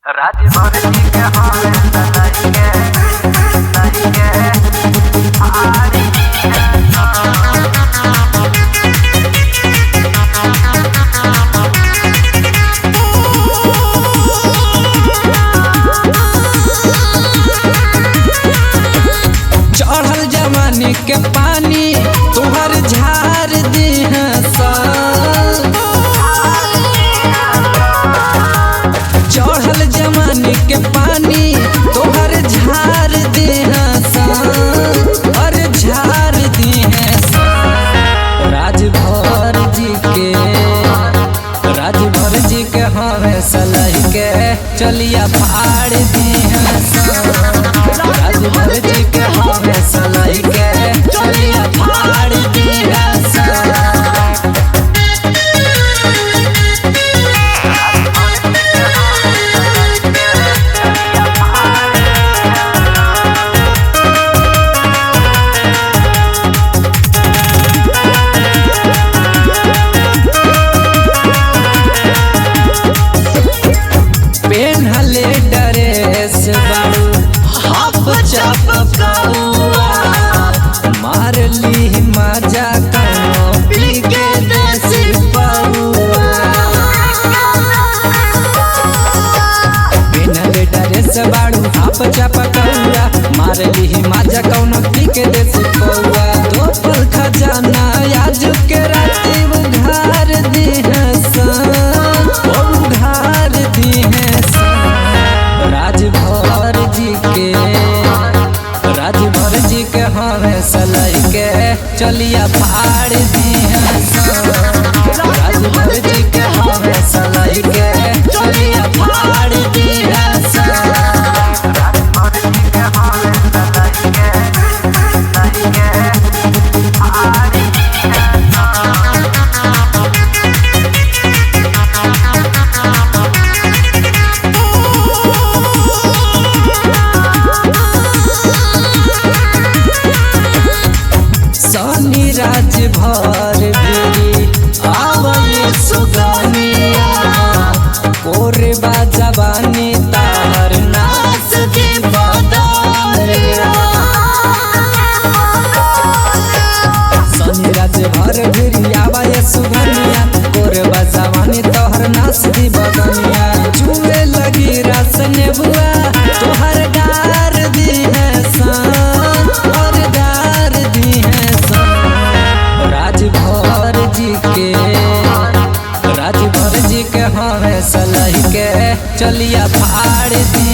राजभर जी के हवे सलाई के आरी चढ़ल जवानी के पानी तुहर झार दी चढ़ल जवानी के पानी तुहर झार दी और झार दी राजभर जी के हवे सलाई के चलिया फाड़ दी राजभर जी के हवे सलाई के चलिया फाड़ दी पेन्हले ड्रेस बारू हाफ चपकौआ मार ली मजा कनो पी के देसी पौआ पेन्हले ड्रेस बारू हाफ चपकौआ मार ली मजा कनो पी के देसी पौआ दो पल खजाना आज के राती उघार दी उघार दी राजभर जी के हवे सलाई के चलिया फाड़ दी राजभर जी के हवे सलाई के चलिया फाड़ दी सनी राजभर भी आवले सुगनिया कोरबा जवानी तार नाच के बदरिया सनी राजभर भी आवले सुगनिया कोरबा जवानी तोहर नाच दी बदनिया छुए लगी रस नेबुआ तोहर डार दी है और डार दी है राजभर जी के हवे सलाई के चलिया फाड़ दी